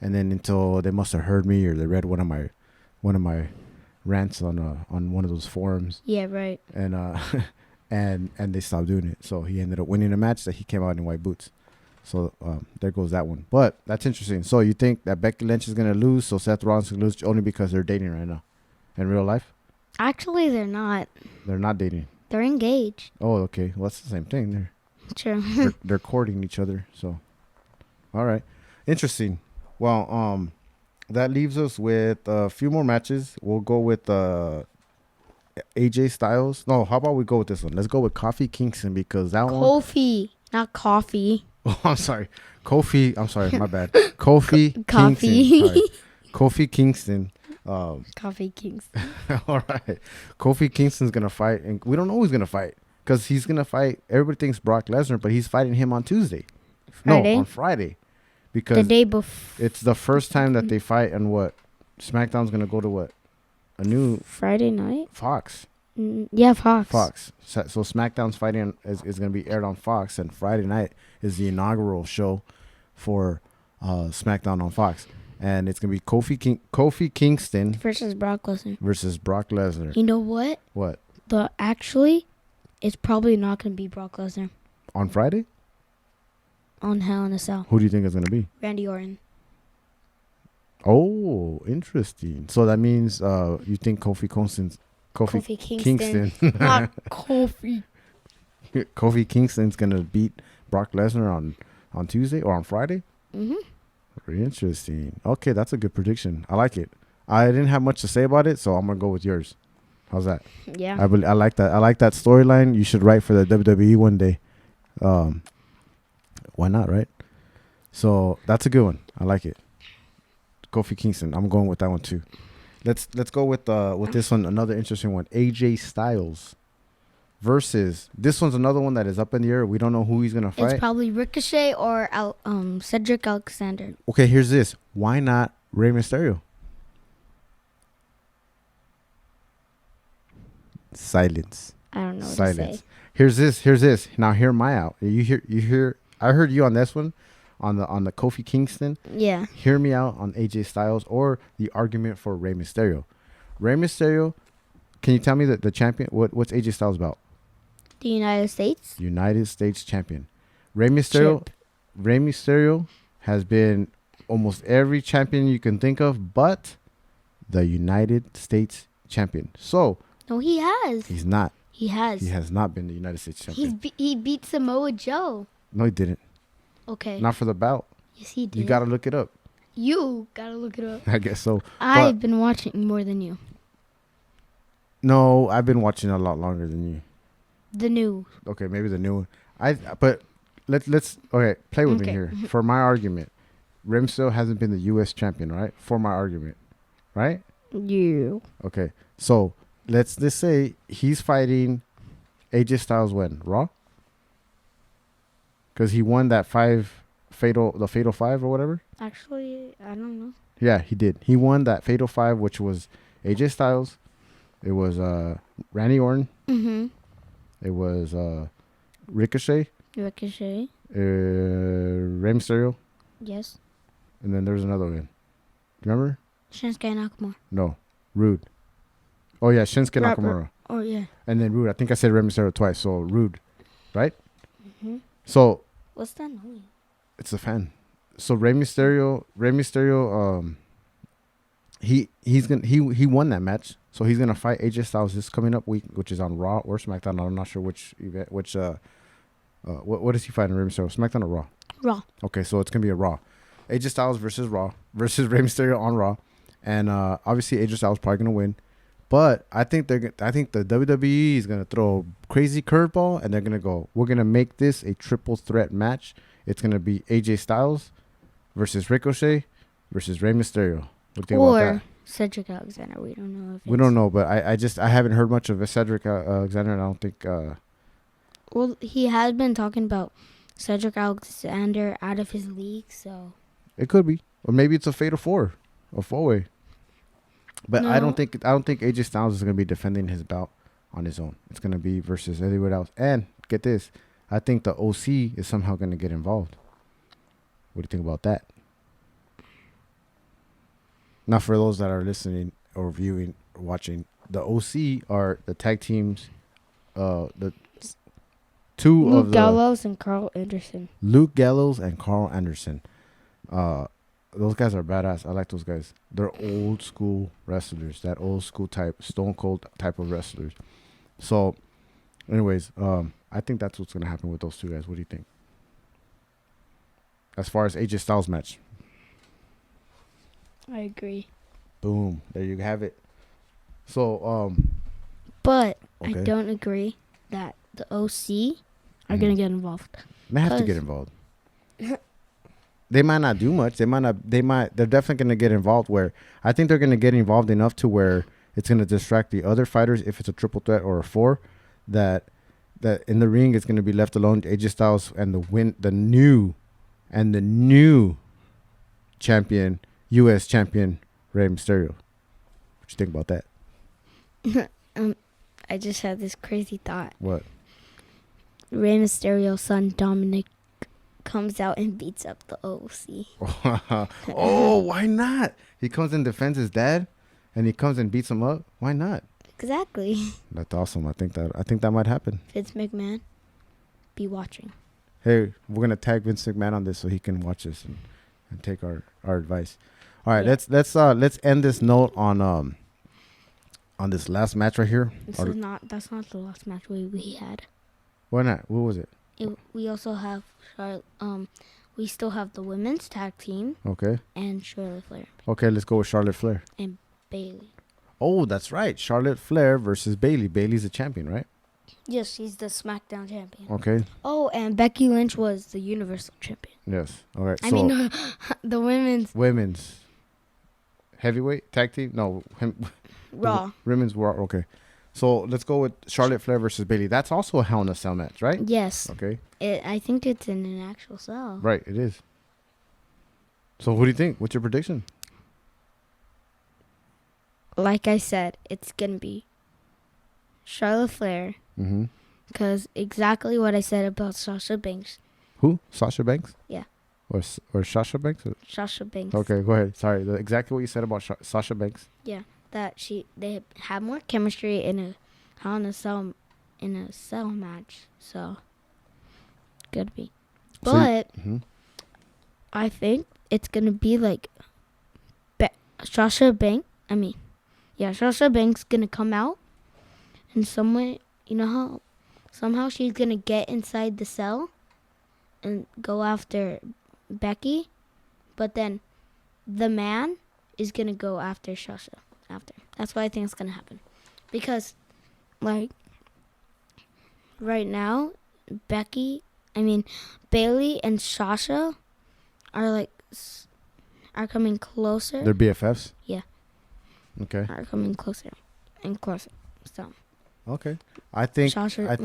Speaker 1: And then until they must have heard me, or they read one of my rants on one of those forums.
Speaker 2: Yeah, right.
Speaker 1: And and they stopped doing it. So he ended up winning a match that he came out in white boots. So there goes that one. But that's interesting. So you think that Becky Lynch is gonna lose, so Seth Rollins is gonna lose only because they're dating right now, in real life?
Speaker 2: Actually, they're not.
Speaker 1: They're not dating.
Speaker 2: They're engaged.
Speaker 1: Oh, okay. Well, that's the same thing.
Speaker 2: True.
Speaker 1: They're courting each other. So, all right, interesting. Well, that leaves us with a few more matches. We'll go with AJ Styles. No, how about we go with this one? Let's go with Kofi Kingston, because that one.
Speaker 2: Kofi, not coffee.
Speaker 1: Oh, I'm sorry. Kofi. I'm sorry. My bad. Kofi Kingston. Right. Kofi Kingston.
Speaker 2: Kofi Kingston.
Speaker 1: All right. Kofi Kingston's going to fight. And we don't know who's going to fight. Because he's going to fight. Everybody thinks Brock Lesnar, but he's fighting him on Tuesday.
Speaker 2: Friday?
Speaker 1: No, on Friday.
Speaker 2: The
Speaker 1: because
Speaker 2: day before.
Speaker 1: it's the first time that they fight, and what SmackDown's gonna go to what a new
Speaker 2: Friday night?
Speaker 1: Fox.
Speaker 2: Yeah, Fox.
Speaker 1: Fox. So SmackDown's fighting is going to be aired on Fox, and Friday night is the inaugural show for SmackDown on Fox, and it's going to be Kofi Kingston
Speaker 2: Versus Brock Lesnar.
Speaker 1: versus Brock Lesnar.
Speaker 2: You know what?
Speaker 1: What
Speaker 2: Actually, it's probably not going to be Brock Lesnar
Speaker 1: on Friday?
Speaker 2: on Hell in a Cell.
Speaker 1: Who do you think it's going to be?
Speaker 2: Randy Orton.
Speaker 1: Oh, interesting. So that means you think Kofi Kingston.
Speaker 2: Not Kofi.
Speaker 1: Kofi Kingston's going to beat Brock Lesnar on Tuesday or on Friday?
Speaker 2: Mm-hmm.
Speaker 1: Very interesting. Okay, that's a good prediction. I like it. I didn't have much to say about it, so I'm gonna go with yours. How's that?
Speaker 2: Yeah.
Speaker 1: I like that. I like that storyline. You should write for the WWE one day. Why not, right? So that's a good one. I like it. Kofi Kingston. I'm going with that one too. Let's go with this one. Another interesting one. AJ Styles versus, this one's another one that is up in the air. We don't know who he's gonna fight.
Speaker 2: It's probably Ricochet or Cedric Alexander.
Speaker 1: Okay, here's this. Why not Rey Mysterio? Silence.
Speaker 2: I don't know what
Speaker 1: Silence.
Speaker 2: to say.
Speaker 1: Here's this. Now hear my out. You hear I heard you on this one, on the Kofi Kingston.
Speaker 2: Yeah.
Speaker 1: Hear me out on AJ Styles or the argument for Rey Mysterio. Rey Mysterio, can you tell me the champion? What's AJ Styles about?
Speaker 2: The United States.
Speaker 1: United States champion. Rey Mysterio has been almost every champion you can think of, but the United States champion. So
Speaker 2: No, he has.
Speaker 1: he's not.
Speaker 2: He has.
Speaker 1: He has not been the United States champion.
Speaker 2: He beat Samoa Joe.
Speaker 1: No, he didn't.
Speaker 2: Okay.
Speaker 1: Not for the bout.
Speaker 2: Yes, he did.
Speaker 1: You gotta look it up.
Speaker 2: You gotta look it up.
Speaker 1: I guess so.
Speaker 2: I've been watching more than you.
Speaker 1: No, I've been watching a lot longer than you.
Speaker 2: The new.
Speaker 1: Okay, maybe the new one. But let's okay, play with me
Speaker 2: Okay.
Speaker 1: here. For my argument, Rey Mysterio hasn't been the US champion, right? For my argument. Right?
Speaker 2: You.
Speaker 1: Okay. So let's just say he's fighting AJ Styles when? Raw? Because he won that the fatal five or whatever.
Speaker 2: Actually, I don't know.
Speaker 1: Yeah, he did. He won that fatal five, which was AJ Styles. It was Randy Orton.
Speaker 2: Mm-hmm.
Speaker 1: It was Ricochet.
Speaker 2: Ricochet.
Speaker 1: Rey Mysterio.
Speaker 2: Yes.
Speaker 1: And then there's another one. Remember?
Speaker 2: Shinsuke Nakamura.
Speaker 1: No. Rude. Oh, yeah. Shinsuke Nakamura.
Speaker 2: Oh, yeah.
Speaker 1: And then Rude. I think I said Rey Mysterio twice. So Rude. Right?
Speaker 2: Mm-hmm.
Speaker 1: So
Speaker 2: What's that noise?
Speaker 1: it's a fan. So Rey Mysterio, he won that match. So he's gonna fight AJ Styles this coming up week, which is on Raw or SmackDown. I'm not sure which event, what is he fighting, Rey Mysterio? SmackDown or Raw?
Speaker 2: Raw.
Speaker 1: Okay, so it's gonna be a Raw. AJ Styles versus Rey Mysterio on Raw, and obviously AJ Styles probably gonna win. But I think the WWE is gonna throw a crazy curveball, and they're gonna go, we're gonna make this a triple threat match. It's gonna be AJ Styles versus Ricochet versus Rey Mysterio. What do you think about that?
Speaker 2: Or Cedric Alexander. We don't know.
Speaker 1: We don't know, but I haven't heard much of Cedric Alexander, and I don't think.
Speaker 2: Well, he has been talking about Cedric Alexander out of his league, so.
Speaker 1: It could be, or maybe it's a fatal four-way. But
Speaker 2: No.
Speaker 1: I don't think AJ Styles is gonna be defending his belt on his own. It's gonna be versus everyone else. And get this, I think the OC is somehow gonna get involved. What do you think about that? Now, for those that are listening or viewing or watching, the OC are the tag teams. The two
Speaker 2: Luke
Speaker 1: of the
Speaker 2: Gallows and Carl Anderson.
Speaker 1: Luke Gallows and Carl Anderson. Those guys are badass. I like those guys. They're old school wrestlers. That old school type, Stone Cold type of wrestlers. So, anyways, I think that's what's gonna happen with those two guys. What do you think? As far as AJ Styles match.
Speaker 2: I agree.
Speaker 1: Boom. There you have it. So,
Speaker 2: But
Speaker 1: okay.
Speaker 2: I don't agree that the OC are going to get involved.
Speaker 1: They have to
Speaker 2: 'Cause-
Speaker 1: get involved. They might not do much. They're definitely going to get involved where I think they're going to get involved enough to where it's going to distract the other fighters if it's a triple threat or a four, that in the ring it's going to be left alone. AJ Styles and the new champion, U.S. champion Rey Mysterio. What you think about that?
Speaker 2: I just had this crazy thought.
Speaker 1: What?
Speaker 2: Rey Mysterio's son Dominic comes out and beats up the OC.
Speaker 1: Oh, why not? He comes and defends his dad, and he comes and beats him up. Why not?
Speaker 2: Exactly.
Speaker 1: That's awesome. I think that might happen.
Speaker 2: Vince McMahon, be watching.
Speaker 1: Hey, we're gonna tag Vince McMahon on this so he can watch this and take our advice. All right,
Speaker 2: Yeah.
Speaker 1: let's end this note on this last match right here.
Speaker 2: That's not the last match we had.
Speaker 1: Why not? What was it?
Speaker 2: We also have we still have the women's tag team
Speaker 1: Okay.
Speaker 2: and Charlotte Flair
Speaker 1: Okay, let's go with Charlotte Flair.
Speaker 2: and Bailey.
Speaker 1: Oh, that's right. Charlotte Flair versus Bailey. Bailey's the champion, right?
Speaker 2: Yes, she's the SmackDown champion.
Speaker 1: Okay.
Speaker 2: Oh, and Becky Lynch was the Universal champion.
Speaker 1: Yes. All right.
Speaker 2: I mean, the
Speaker 1: women's heavyweight tag team. No,
Speaker 2: Raw.
Speaker 1: Women's Raw. Okay. So let's go with Charlotte Flair versus Bailey. That's also a Hell in a Cell match, right?
Speaker 2: Yes.
Speaker 1: Okay.
Speaker 2: I think it's in an actual cell.
Speaker 1: Right. It is. So what do you think? What's your prediction?
Speaker 2: Like I said, it's gonna be Charlotte Flair.
Speaker 1: Mm-hmm.
Speaker 2: Because exactly what I said about Sasha Banks.
Speaker 1: Who? Sasha Banks?
Speaker 2: Yeah.
Speaker 1: Or Sasha Banks?
Speaker 2: Sasha Banks.
Speaker 1: Okay, go ahead. Sorry. Exactly what you said about Sasha Banks.
Speaker 2: Yeah. That they have more chemistry in a cell match. So could be. But I think it's gonna be like Sasha Banks. Sasha Banks gonna come out and somehow she's gonna get inside the cell and go after Becky, but then the man is gonna go after Sasha after. That's what I think is gonna happen, because like right now, Bailey and Sasha are coming closer.
Speaker 1: They're BFFs?
Speaker 2: Yeah.
Speaker 1: Okay.
Speaker 2: Are coming closer and closer. So.
Speaker 1: Okay. I think
Speaker 2: Sasha,
Speaker 1: I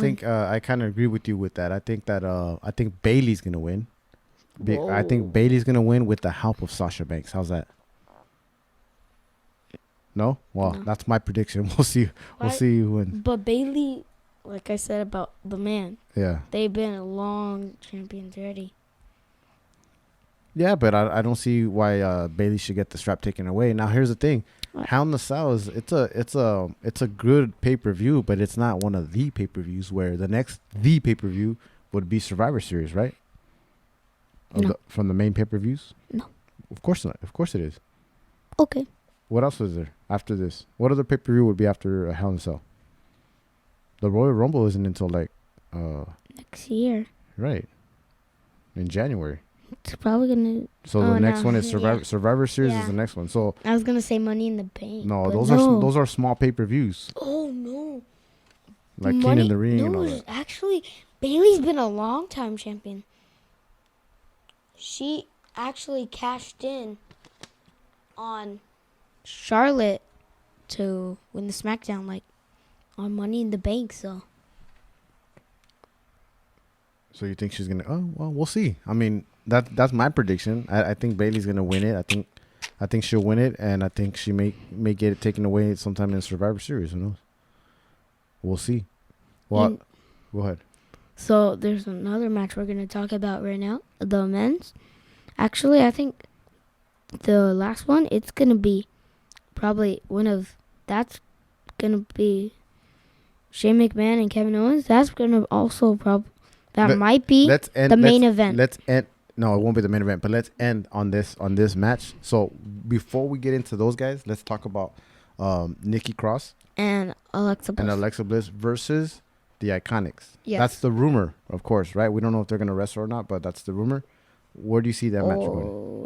Speaker 1: kind of agree with you with that. I think Bailey's gonna win. I think Bailey's gonna win with the help of Sasha Banks. How's that? No? Well,
Speaker 2: No.
Speaker 1: That's my prediction. We'll see. We'll see who wins.
Speaker 2: But Bailey, like I said about the man,
Speaker 1: Yeah.
Speaker 2: they've been long champions already.
Speaker 1: Yeah, but I don't see why Bailey should get the strap taken away. Now here's the thing. Hell in a Cell is it's a good pay-per-view, but it's not one of the pay-per-views where the pay-per-view would be Survivor Series, right?
Speaker 2: No.
Speaker 1: From the main pay-per-views?
Speaker 2: No.
Speaker 1: Of course not. Of course it is.
Speaker 2: Okay.
Speaker 1: What else is there after this? What other pay-per-view would be after Hell in a Cell? The Royal Rumble isn't until
Speaker 2: next year.
Speaker 1: Right. In January.
Speaker 2: It's probably gonna.
Speaker 1: So the next one is Survivor.
Speaker 2: Yeah.
Speaker 1: Survivor Series is
Speaker 2: Yeah.
Speaker 1: the next one. So
Speaker 2: I was gonna say Money in the Bank.
Speaker 1: no,
Speaker 2: but
Speaker 1: those are small pay-per-views.
Speaker 2: Oh no.
Speaker 1: Like King in the Ring and all that.
Speaker 2: Actually, Bailey's been a long time champion. She actually cashed in on Charlotte to win the SmackDown, on Money in the Bank. So
Speaker 1: you think she's gonna? Oh well, we'll see. I mean, that's my prediction. I think Bailey's gonna win it. I think she'll win it, and I think she may get it taken away sometime in Survivor Series. Who knows? We'll see. Well, go ahead.
Speaker 2: So there's another match we're going to talk about right now, the men's. Actually, I think the last one, it's going to be probably that's going to be Shane McMahon and Kevin Owens. That's going to also might be the main event.
Speaker 1: Let's end. No, it won't be the main event, but let's end on this match. So before we get into those guys, let's talk about Nikki Cross
Speaker 2: and Alexa Bliss
Speaker 1: versus the Iconics.
Speaker 2: Yes.
Speaker 1: That's the rumor, of course, right? We don't know if they're going to wrestle or not, but that's the rumor. Where do you see that match going?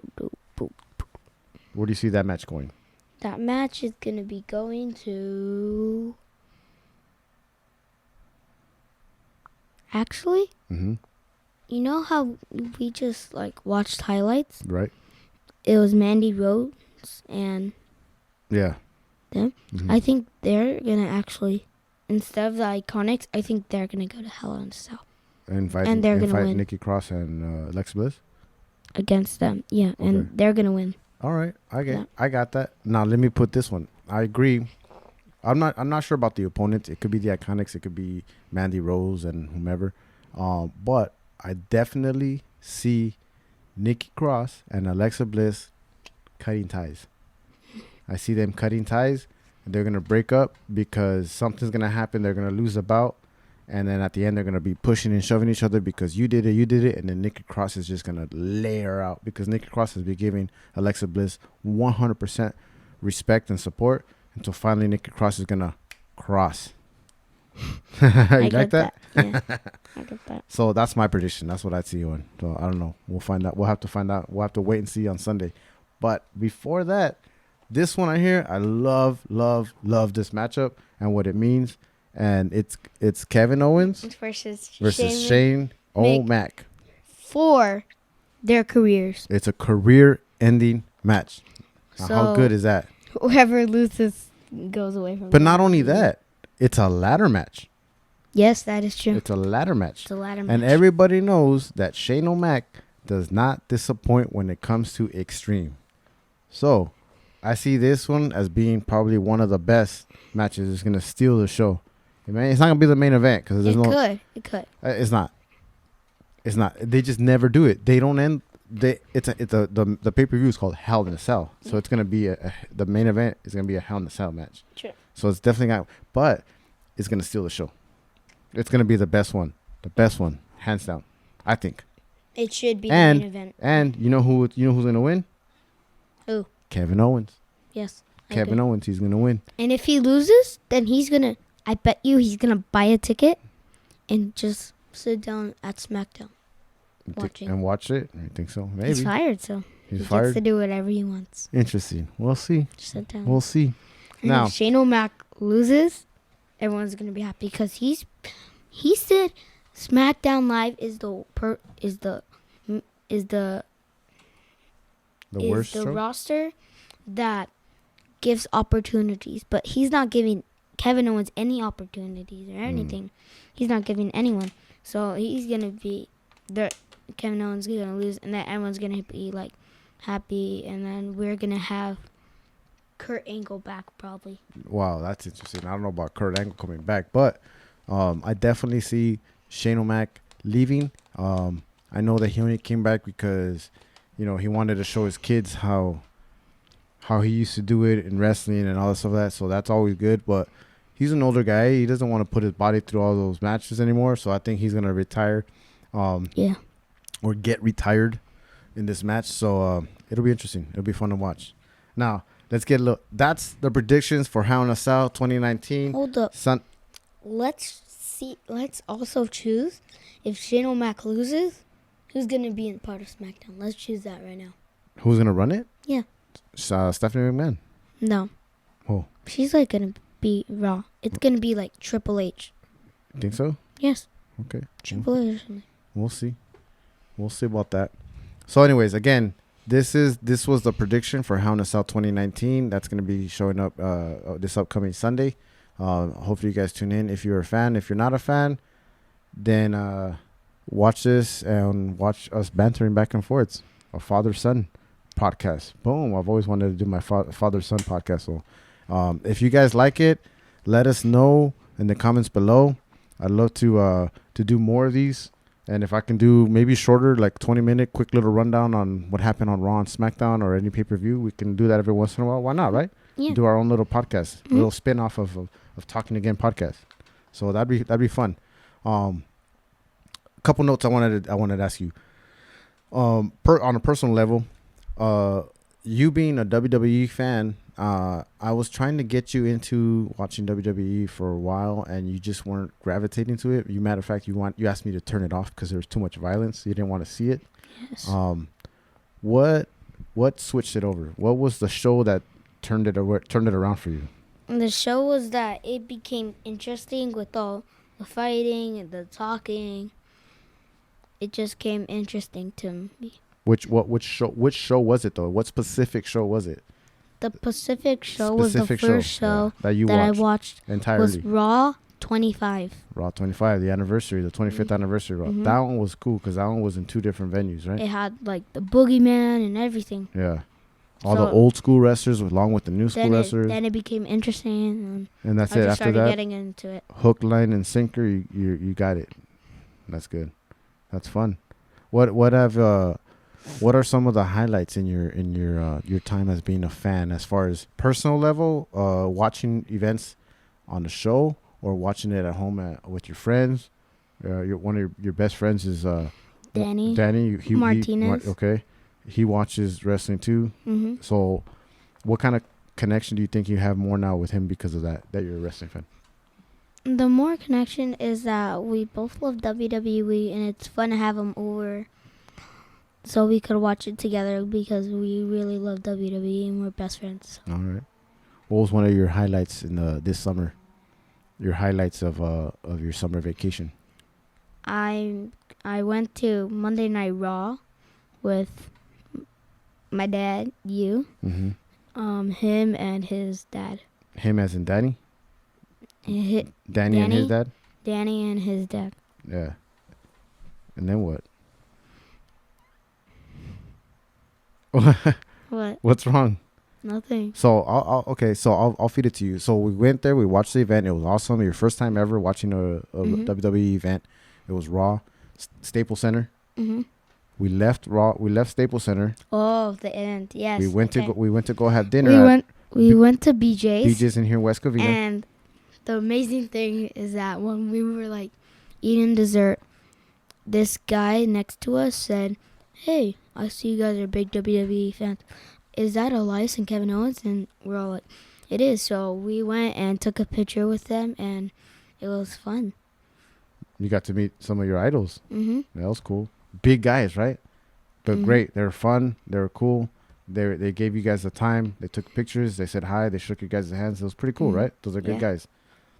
Speaker 1: Where do you see that match going?
Speaker 2: That match is going to be going to... Actually, you know how we just watched highlights?
Speaker 1: Right.
Speaker 2: It was Mandy Rose and
Speaker 1: them.
Speaker 2: I think they're going to actually... Instead of the Iconics, I think they're going to go to Hell in a Cell.
Speaker 1: And
Speaker 2: they're going to win.
Speaker 1: Nikki Cross and Alexa Bliss?
Speaker 2: against them. Yeah, and they're gonna win.
Speaker 1: All right, I got that. Now let me put this one. I agree. I'm not sure about the opponents. It could be the Iconics. It could be Mandy Rose and whomever. But I definitely see Nikki Cross and Alexa Bliss cutting ties. I see them cutting ties. They're gonna break up because something's gonna happen. They're gonna lose the bout, and then at the end they're gonna be pushing and shoving each other because you did it, and then Nikki Cross is just gonna lay her out because Nikki Cross has been giving Alexa Bliss 100% respect and support until finally Nikki Cross is gonna cross. You like that?
Speaker 2: Yeah, I get that.
Speaker 1: So that's my prediction. That's what I see on. So I don't know. We'll find out. We'll have to find out. We'll have to wait and see on Sunday. But before that, this one right here, I love this matchup and what it means. And it's Kevin Owens
Speaker 2: versus
Speaker 1: Shane O'Mac
Speaker 2: for their careers.
Speaker 1: It's a career-ending match. Now,
Speaker 2: So
Speaker 1: how good is that?
Speaker 2: whoever loses goes away from.
Speaker 1: But not only that, it's a ladder match.
Speaker 2: Yes, that is true.
Speaker 1: It's a ladder match.
Speaker 2: It's a ladder match.
Speaker 1: And everybody knows that Shane O'Mac does not disappoint when it comes to extreme. So I see this one as being probably one of the best matches. It's going to steal the show. It's not going to be the main event because there's
Speaker 2: It could.
Speaker 1: It's not. It's not. They just never do it. They don't end. The pay-per-view is called Hell in a Cell. So it's going to be the main event is going to be a Hell in a Cell match.
Speaker 2: True.
Speaker 1: So it's definitely not. But it's going to steal the show. It's going to be the best one. The best one. Hands down. I think.
Speaker 2: It should be the main event.
Speaker 1: And you know who's going to win?
Speaker 2: Who?
Speaker 1: Kevin Owens.
Speaker 2: Yes.
Speaker 1: Kevin Owens. He's going to win.
Speaker 2: And if he loses, then I bet you he's going to buy a ticket and just sit down at SmackDown watching.
Speaker 1: And watch it? I think so. Maybe.
Speaker 2: He's fired, so he
Speaker 1: fired?
Speaker 2: gets to do whatever he wants.
Speaker 1: Interesting. We'll see.
Speaker 2: Just sit down.
Speaker 1: We'll see.
Speaker 2: And
Speaker 1: Now,
Speaker 2: if Shane O'Mac loses, everyone's going to be happy because he said SmackDown Live is the
Speaker 1: worst show?
Speaker 2: roster that gives opportunities, but he's not giving Kevin Owens any opportunities or anything. He's not giving anyone. So he's going to be Kevin Owens is going to lose, and then everyone's going to be like happy, and then we're going to have Kurt Angle back probably.
Speaker 1: Wow, that's interesting. I don't know about Kurt Angle coming back, but I definitely see Shane O'Mac leaving. I know that he only came back because, he wanted to show his kids how he used to do it in wrestling and all this stuff like that. So that's always good. But he's an older guy. He doesn't want to put his body through all those matches anymore. So I think he's going to retire. Or get retired in this match. So it'll be interesting. It'll be fun to watch. Now, let's get a look. That's the predictions for Hell in a Cell 2019.
Speaker 2: Hold up. Let's see. Let's also choose if Shane O'Mac loses, who's going to be in part of SmackDown. Let's choose that right now.
Speaker 1: Who's going to run it?
Speaker 2: Yeah.
Speaker 1: Stephanie McMahon.
Speaker 2: No.
Speaker 1: Oh.
Speaker 2: She's like going to be Raw. It's going to be like Triple H.
Speaker 1: You think so?
Speaker 2: Yes.
Speaker 1: Okay.
Speaker 2: Triple H or something.
Speaker 1: We'll see. We'll see about that. So anyways, again, this was the prediction for Hell in a Cell 2019. That's going to be showing up this upcoming Sunday. Hopefully you guys tune in if you're a fan. If you're not a fan, then watch this and watch us bantering back and forth. A father-son podcast. Boom. I've always wanted to do my father-son podcast. So if you guys like it, let us know in the comments below. I'd love to do more of these. And if I can do maybe shorter, like 20-minute, quick little rundown on what happened on Raw and SmackDown or any pay-per-view, we can do that every once in a while. Why not, right?
Speaker 2: Yeah.
Speaker 1: Do our own little podcast, little spin-off of Talking Again podcast. So that'd be fun. A couple notes I wanted to ask you. On a personal level, you being a WWE fan, I was trying to get you into watching WWE for a while, and you just weren't gravitating to it. Matter of fact, you asked me to turn it off because there was too much violence. You didn't want to see it.
Speaker 2: Yes.
Speaker 1: What switched it over? What was the show that turned it around for you?
Speaker 2: And the show was that it became interesting with all the fighting and the talking. It just came interesting to me.
Speaker 1: Which show was it though? What specific show was it?
Speaker 2: The Pacific show was the first show
Speaker 1: that
Speaker 2: I watched
Speaker 1: entirely.
Speaker 2: Was Raw 25.
Speaker 1: Raw 25, the anniversary, the 25th anniversary Raw.
Speaker 2: Mhm.
Speaker 1: That one was cool because that one was in 2 different venues, right?
Speaker 2: It had like the boogeyman and everything.
Speaker 1: Yeah. All the
Speaker 2: So
Speaker 1: old school wrestlers along with the new school wrestlers.
Speaker 2: Then it became interesting,
Speaker 1: And that's
Speaker 2: and I
Speaker 1: it.
Speaker 2: just
Speaker 1: After
Speaker 2: started
Speaker 1: that,
Speaker 2: getting into it.
Speaker 1: hook, line, and sinker, you got it. That's good. That's fun. What are some of the highlights in your time as being a fan, as far as personal level, watching events on the show or watching it at home with your friends? One of your best friends is
Speaker 2: Danny.
Speaker 1: Danny
Speaker 2: Martinez.
Speaker 1: Okay, he watches wrestling too.
Speaker 2: Mm-hmm.
Speaker 1: So, what kind of connection do you think you have more now with him because of that you're a wrestling fan?
Speaker 2: The more connection is that we both love WWE, and it's fun to have him over so we could watch it together because we really love WWE and we're best friends.
Speaker 1: All right. What was one of your highlights in this summer? Your highlights of your summer vacation?
Speaker 2: I went to Monday Night Raw with my dad,
Speaker 1: Mm-hmm.
Speaker 2: him and his dad.
Speaker 1: Him as in Danny? Danny and his dad?
Speaker 2: Danny and his dad.
Speaker 1: Yeah. And then what?
Speaker 2: What?
Speaker 1: What's wrong?
Speaker 2: Nothing.
Speaker 1: So I'll feed it to you. So we went there, we watched the event. It was awesome. Your first time ever watching a WWE event. It was Raw, Staples Center.
Speaker 2: Mm-hmm.
Speaker 1: We left Staples Center.
Speaker 2: Oh, the end. Yes.
Speaker 1: We went to go have dinner.
Speaker 2: We went to BJ's.
Speaker 1: BJ's in here in West Covina.
Speaker 2: And the amazing thing is that when we were like eating dessert, this guy next to us said, "Hey, I see you guys are big WWE fans. Is that Elias and Kevin Owens?" And we're all like, "It is." So we went and took a picture with them, and it was fun.
Speaker 1: You got to meet some of your idols.
Speaker 2: Mm-hmm.
Speaker 1: That was cool. Big guys, right? But
Speaker 2: Mhm.
Speaker 1: great. They were fun. They were cool. They gave you guys the time. They took pictures. They said hi. They shook your guys' hands. It was pretty cool,
Speaker 2: Mhm.
Speaker 1: right? Those are good
Speaker 2: Yeah.
Speaker 1: guys.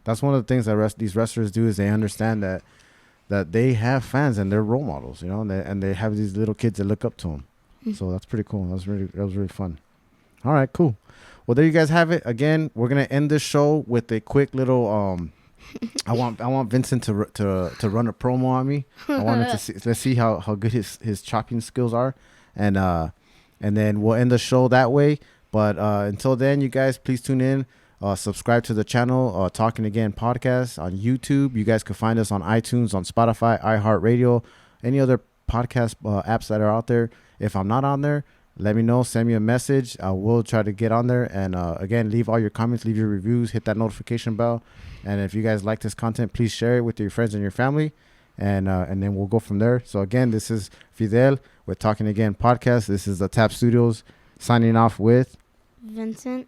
Speaker 1: That's one of the things that these wrestlers do is they understand that they have fans and they're role models, you know, and they have these little kids that look up to them.
Speaker 2: Mhm.
Speaker 1: So that's pretty cool. That was really fun. All right, cool. Well, there you guys have it. Again, we're gonna end this show with a quick little. I want Vincent to run a promo on me. I wanted to see. Let's see how good his chopping skills are, and then we'll end the show that way. But until then, you guys please tune in. Subscribe to the channel, Talking Again podcast on YouTube. You guys can find us on iTunes, on Spotify, iHeartRadio, any other podcast apps that are out there. If I'm not on there, let me know. Send me a message. I will try to get on there. And again, leave all your comments, leave your reviews, hit that notification bell. And if you guys like this content, please share it with your friends and your family. And then we'll go from there. So again, this is Fidel with Talking Again podcast. This is the Tap Studios signing off with
Speaker 2: Vincent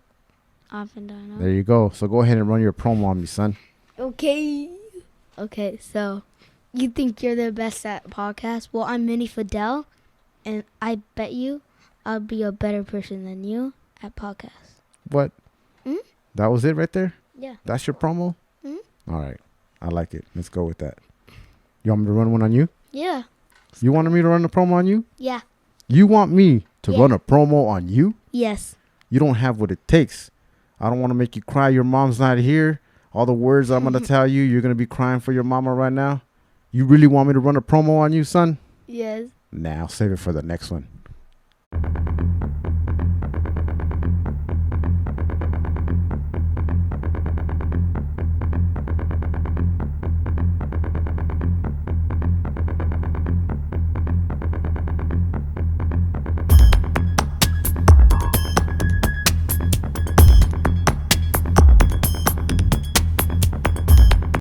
Speaker 2: Avendaño.
Speaker 1: There you go. So go ahead and run your promo on me, son.
Speaker 2: Okay, so you think you're the best at podcasts? Well, I'm Vinny Fidel, and I bet you I'll be a better person than you at podcasts.
Speaker 1: What?
Speaker 2: Hmm?
Speaker 1: That was it right there?
Speaker 2: Yeah.
Speaker 1: That's your promo?
Speaker 2: Hmm?
Speaker 1: All right. I like it. Let's go with that. You want me to run one on you?
Speaker 2: Yeah.
Speaker 1: You wanted me to run a promo on you?
Speaker 2: Yeah.
Speaker 1: You want me to
Speaker 2: Yeah.
Speaker 1: run a promo on you?
Speaker 2: Yes.
Speaker 1: You don't have what it takes. I don't want to make you cry. Your mom's not here. All the words I'm going to tell you, you're going to be crying for your mama right now. You really want me to run a promo on you, son?
Speaker 2: Yes.
Speaker 1: Nah, I'll save it for the next one.